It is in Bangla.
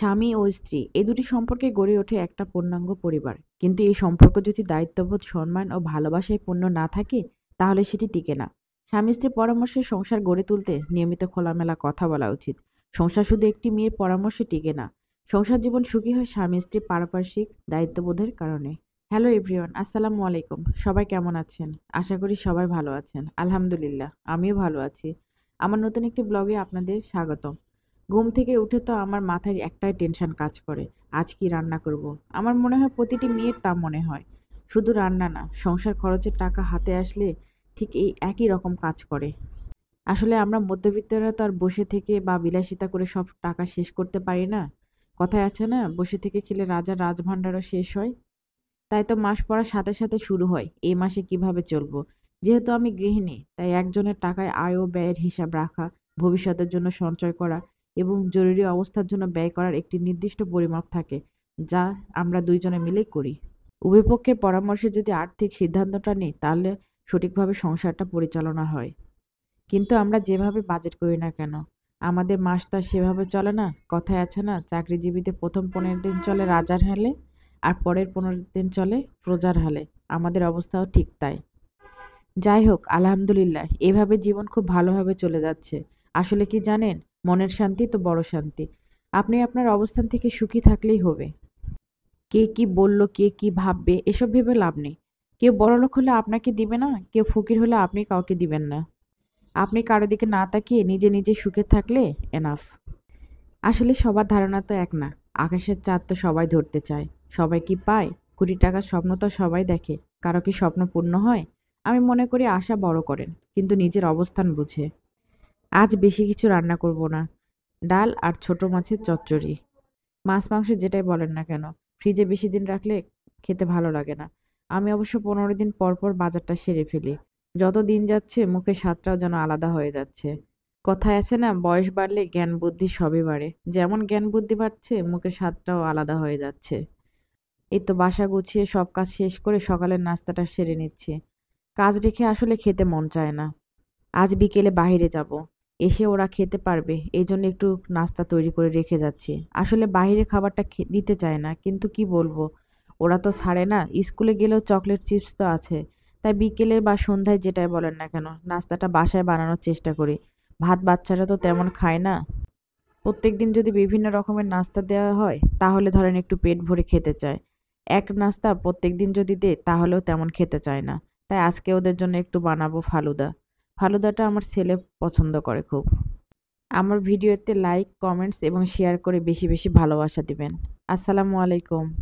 স্বামী ও স্ত্রী এই দুটি সম্পর্কে গড়ে ওঠে একটা পূর্ণাঙ্গ পরিবার। কিন্তু এই সম্পর্ক যদি দায়িত্ববোধ, সম্মান ও ভালোবাসায় পূর্ণ না থাকে, তাহলে সেটি টিকে না। স্বামী-স্ত্রীর পরামর্শে সংসার গড়ে তুলতে নিয়মিত খোলামেলা কথা বলা উচিত। সংসার শুধু একটি মেয়ের পরামর্শে টিকে না। সংসার জীবন সুখী হয় স্বামী-স্ত্রীর পারস্পরিক দায়িত্ববোধের কারণে। হ্যালো এভরিওয়ান, আসসালামু আলাইকুম। সবাই কেমন আছেন? আশা করি সবাই ভালো আছেন। আলহামদুলিল্লাহ, আমিও ভালো আছি। আমার নতুন একটি ব্লগে আপনাদের স্বাগতম। ঘুম থেকে উঠে তো আমার মাথায় একটাই টেনশন কাজ করে, আজ কি রান্না করব। আমার মনে হয় প্রতিটি মেয়ের তা মনে হয়। শুধু রান্না না, সংসার খরচের টাকা হাতে আসলে ঠিক এই একই রকম কাজ করে। আসলে আমরা মধ্যবিত্তরা তো আর বসে থেকে বা বিলাসিতা করে সব টাকা শেষ করতে পারি না। কথায় আছে না, বসে থেকে খেলে রাজার রাজভাণ্ডারও শেষ হয়। তাই তো মাস পড়ার সাথে সাথে শুরু হয় এই মাসে কিভাবে চলবো। যেহেতু আমি গৃহিণী, তাই একজনের টাকায় আয় ও ব্যয়ের হিসাব রাখা, ভবিষ্যতের জন্য সঞ্চয় করা এবং জরুরি অবস্থার জন্য ব্যয় করার একটি নির্দিষ্ট পরিমাপ থাকে, যা আমরা দুইজনে মিলেই করি। উভয় পক্ষের পরামর্শে যদি আর্থিক সিদ্ধান্তটা নিই, তাহলে সঠিকভাবে সংসারটা পরিচালনা হয়। কিন্তু আমরা যেভাবে বাজেট করি না কেন, আমাদের মাস তো আর সেভাবে চলে না। কথায় আছে না, চাকরিজীবীদের প্রথম 15 দিন চলে রাজার হালে, আর পরের 15 দিন চলে প্রজার হালে। আমাদের অবস্থাও ঠিক তাই। যাই হোক, আলহামদুলিল্লাহ, এভাবে জীবন খুব ভালোভাবে চলে যাচ্ছে। আসলে কি জানেন, মনের শান্তি তো বড় শান্তি। আপনি আপনার অবস্থান থেকে সুখী থাকলেই হবে। কে কি বলল, কে কি ভাববে, এসব ভেবে লাভ নেই। কেউ বড়লোক হলে আপনাকে দিবে না, কেউ ফকির হলে আপনি কাউকে দিবেন না। আপনি কারো দিকে না তাকিয়ে নিজে নিজে সুখে থাকলে এনাফ। আসলে সবার ধারণা তো এক না। আকাশের চাঁদ তো সবাই ধরতে চায়। সবাই কি পায়? কোটি টাকার স্বপ্ন তো সবাই দেখে। কারো কি স্বপ্ন পূর্ণ হয়? আমি মনে করি আশা বড় করেন, কিন্তু নিজের অবস্থান বুঝে। আজ বেশি কিছু রান্না করব না। ডাল আর ছোট মাছের চচ্চড়ি। মাছ মাংস যেটাই বলেন না কেন, ফ্রিজে বেশি দিন রাখলে খেতে ভালো লাগে না। আমি অবশ্য 15 দিন পর পর বাজারটা সেরে ফেলি। যত দিন যাচ্ছে মুখের স্বাদটাও যেন আলাদা হয়ে যাচ্ছে। কথায় আছে না, বয়স বাড়লে জ্ঞান বুদ্ধি সবই বাড়ে। যেমন জ্ঞান বুদ্ধি বাড়ছে, মুখের স্বাদটাও আলাদা হয়ে যাচ্ছে। এই তো বাসা গুছিয়ে সব কাজ শেষ করে সকালের নাস্তাটা সেরে নিচ্ছি। কাজ রেখে আসলে খেতে মন চায় না। আজ বিকেলে বাহিরে যাব। এসে ওরা খেতে পারবে, এই জন্য একটু নাস্তা তৈরি করে রেখে যাচ্ছি। আসলে বাহিরের খাবারটা দিতে চায় না, কিন্তু কি বলবো, ওরা তো ছাড়ে না। স্কুলে গেলেও চকলেট চিপস তো আছে। তাই বিকেলে বা সন্ধ্যায় যেটাই বলেন না কেন, নাস্তাটা বাসায় বানানোর চেষ্টা করি। ভাত বাচ্চারা তো তেমন খায় না। প্রত্যেকদিন যদি বিভিন্ন রকমের নাস্তা দেওয়া হয়, তাহলে ধরেন একটু পেট ভরে খেতে চায়। এক নাস্তা প্রত্যেকদিন যদি দেই, তাহলেও তেমন খেতে চায় না। তাই আজকে ওদের জন্য একটু বানাবো ফালুদা। ফালুদাটা আমার ছেলে পছন্দ করে খুব। আমার ভিডিওতে লাইক, কমেন্টস এবং শেয়ার করে বেশি বেশি ভালোবাসা দিবেন। আসসালামু আলাইকুম।